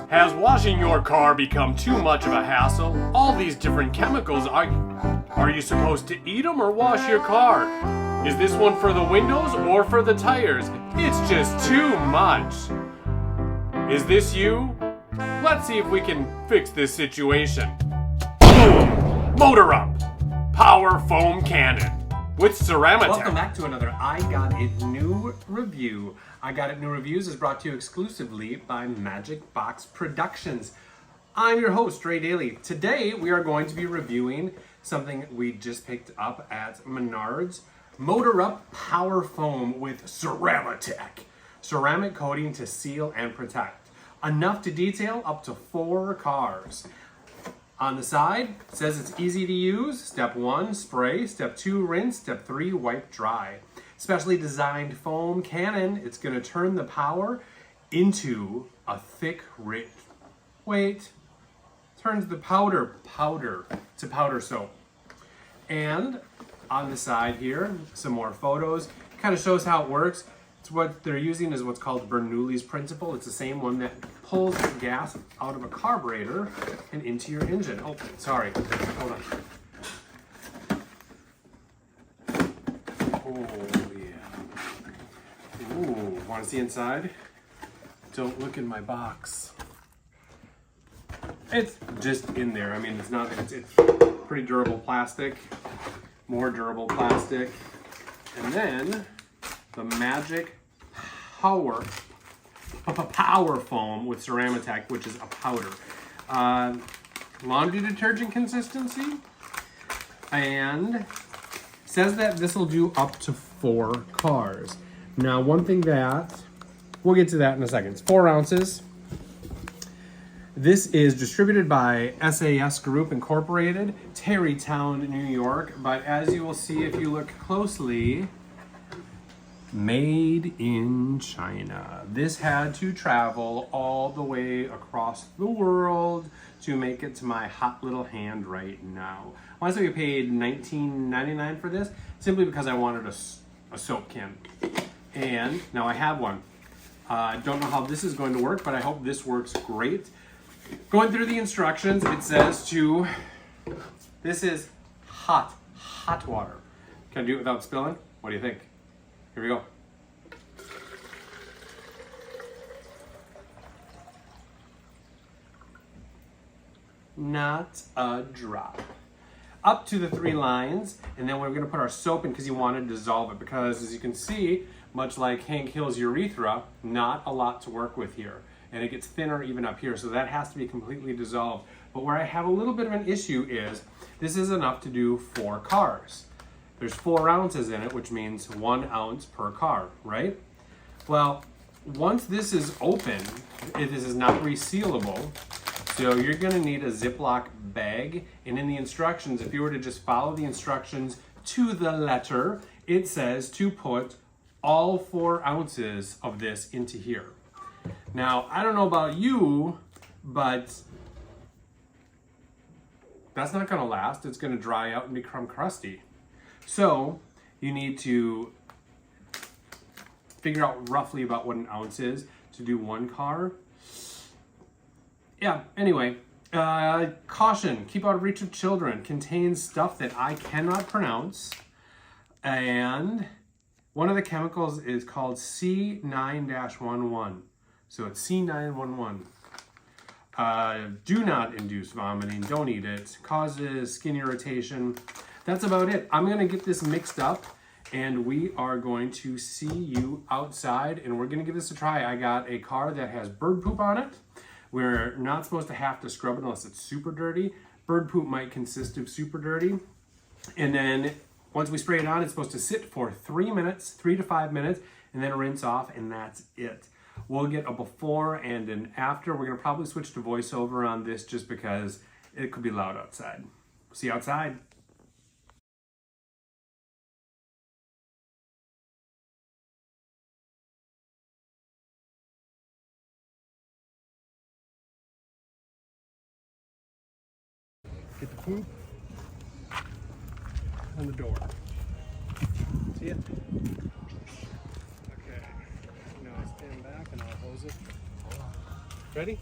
Has washing your car become too much of a hassle? All these different chemicals, are you supposed to eat them or wash your car? Is this one for the windows or for the tires? It's just too much. Is this you? Let's see if we can fix this situation. Boom! Motor up! Power foam cannon with Ceramitech. Welcome back to another I Got It New Review. I Got It New Reviews is brought to you exclusively by Magic Box Productions. I'm your host, Ray Daly. Today we are going to be reviewing something we just picked up at Menards. Motor Up Power Foam with Ceramitech. Ceramic coating to seal and protect. Enough to detail up to 4 cars. On the side, it says it's easy to use. Step 1, spray. Step 2, rinse. Step 3, wipe dry. Specially designed foam cannon. It's going to turn the power into a thick, rich, turns the powder to powder soap. And on the side here, some more photos. Kind of shows how it works. It's what they're using is what's called Bernoulli's principle. It's the same one that pulls gas out of a carburetor and into your engine. Oh, sorry. Hold on. Oh, yeah. Ooh, want to see inside? Don't look in my box. It's just in there. I mean, it's pretty durable plastic. More durable plastic. And then the Magic Power Foam with Ceramitech, which is a powder. Laundry detergent consistency. And says that this will do up to 4 cars. Now, one thing that, we'll get to that in a second. It's 4 ounces. This is distributed by SAS Group Incorporated, Tarrytown, New York. But as you will see if you look closely, made in China. This had to travel all the way across the world to make it to my hot little hand right now. I want to say we paid $19.99 for this, simply because I wanted a soap can. And now I have one. I don't know how this is going to work, but I hope this works great. Going through the instructions, it says this is hot water. Can I do it without spilling? What do you think? Here we go. Not a drop. Up to the 3 lines, and then we're going to put our soap in because you want to dissolve it. Because as you can see, much like Hank Hill's urethra, not a lot to work with here. And it gets thinner even up here, so that has to be completely dissolved. But where I have a little bit of an issue is, this is enough to do 4 cars. There's 4 ounces in it, which means 1 ounce per car, right? Well, once this is open, this is not resealable, so you're gonna need a Ziploc bag. And in the instructions, if you were to just follow the instructions to the letter, it says to put all 4 ounces of this into here. Now, I don't know about you, but that's not gonna last. It's gonna dry out and become crusty. So you need to figure out roughly about what an ounce is to do 1 car. Yeah, anyway, caution, keep out of reach of children, contains stuff that I cannot pronounce. And one of the chemicals is called C9-11. So it's C911. Do not induce vomiting, don't eat it, causes skin irritation. That's about it. I'm gonna get this mixed up and we are going to see you outside and we're gonna give this a try. I got a car that has bird poop on it. We're not supposed to have to scrub it unless it's super dirty. Bird poop might consist of super dirty. And then once we spray it on, it's supposed to sit for 3 minutes, 3 to 5 minutes, and then rinse off, and that's it. We'll get a before and an after. We're gonna probably switch to voiceover on this just because it could be loud outside. See you outside. Get the poop on the door. See it? Okay. Now I stand back and I'll hose it. Ready?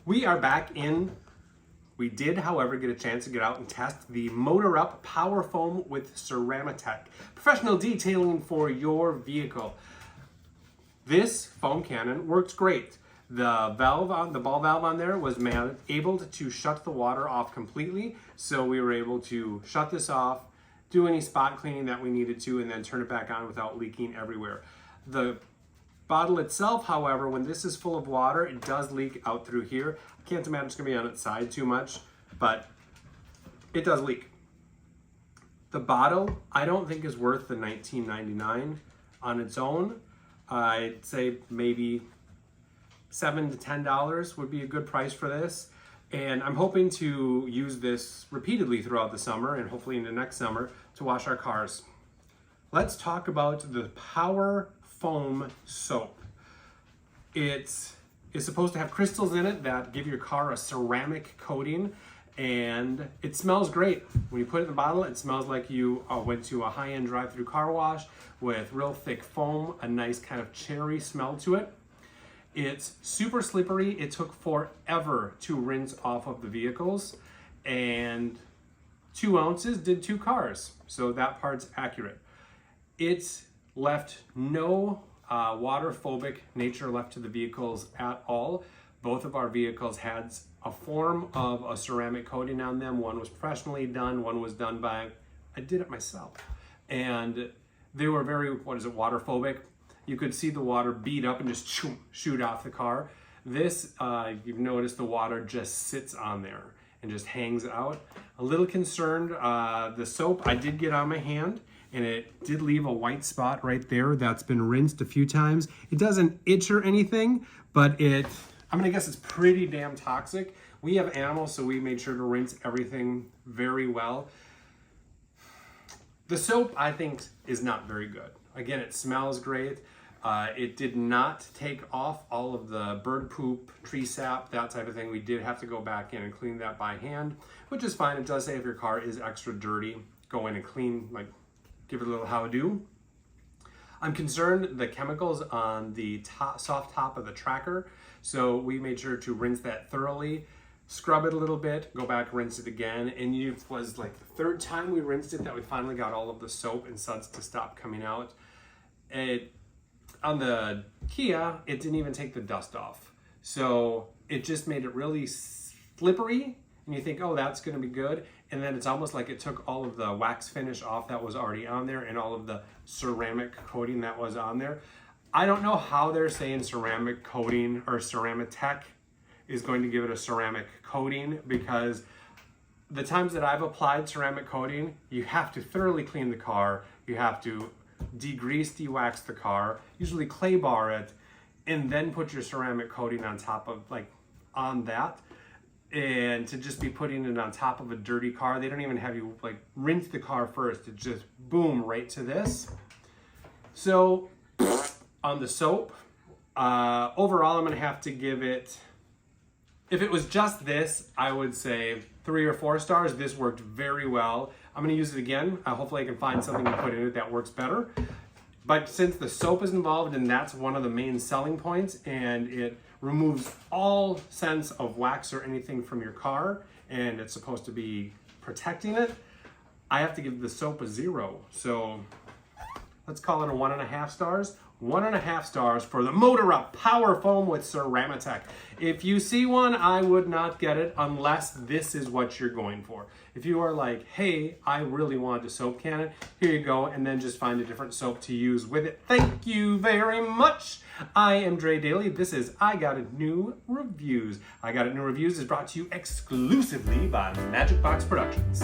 We are back in. We did, however, get a chance to get out and test the Motor Up Power Foam with Ceramitech. Professional detailing for your vehicle. This foam cannon works great. The ball valve on there was able to shut the water off completely. So we were able to shut this off, do any spot cleaning that we needed to, and then turn it back on without leaking everywhere. The bottle itself, however, when this is full of water, it does leak out through here. I can't imagine it's gonna be on its side too much, but it does leak. The bottle, I don't think is worth the $19.99 on its own. I'd say maybe $7 to $10 would be a good price for this. And I'm hoping to use this repeatedly throughout the summer and hopefully into next summer to wash our cars. Let's talk about the Power Foam soap. It's supposed to have crystals in it that give your car a ceramic coating, and it smells great. When you put it in the bottle, it smells like you went to a high-end drive-through car wash with real thick foam, a nice kind of cherry smell to it. It's super slippery. It took forever to rinse off of the vehicles, and 2 ounces did 2 cars, so that part's accurate. It's left no water-phobic nature left to the vehicles at all. Both of our vehicles had a form of a ceramic coating on them. One was professionally done, one was done by, I did it myself. And they were very, water-phobic. You could see the water bead up and just shoot off the car. This, you've noticed the water just sits on there and just hangs out. A little concerned, the soap I did get on my hand, and it did leave a white spot right there that's been rinsed a few times. It doesn't itch or anything, but I'm gonna guess it's pretty damn toxic. We have animals, so we made sure to rinse everything very well. The soap, I think, is not very good. Again, it smells great. It did not take off all of the bird poop, tree sap, that type of thing. We did have to go back in and clean that by hand, which is fine. It does say if your car is extra dirty, go in and clean, give it a little how-do. I'm concerned the chemicals on the soft top of the tracker, so we made sure to rinse that thoroughly, scrub it a little bit, go back, rinse it again, and it was like the 3rd time we rinsed it that we finally got all of the soap and suds to stop coming out. On the Kia, it didn't even take the dust off. So it just made it really slippery, and you think, oh, that's gonna be good. And then it's almost like it took all of the wax finish off that was already on there and all of the ceramic coating that was on there. I don't know how they're saying ceramic coating or Ceramitech is going to give it a ceramic coating, because the times that I've applied ceramic coating, you have to thoroughly clean the car, you have to degrease, de-wax the car, usually clay bar it, and then put your ceramic coating on top of, on that. And to just be putting it on top of a dirty car, they don't even have you rinse the car first. It just boom right to this. So on the soap, overall I'm gonna have to give it, if it was just this, I would say 3 or 4 stars. This worked very well. I'm gonna use it again. Hopefully I can find something to put in it that works better. But since the soap is involved, and that's one of the main selling points, and it removes all sense of wax or anything from your car, and it's supposed to be protecting it, I have to give the soap a 0. So let's call it a 1.5 stars. 1.5 stars for the Motor Up Power Foam with Ceramitech. If you see one, I would not get it unless this is what you're going for. If you are like, hey, I really want a soap cannon, here you go, and then just find a different soap to use with it. Thank you very much. I am Dre Daly. This is I Got It New Reviews. I Got It New Reviews is brought to you exclusively by Magic Box Productions.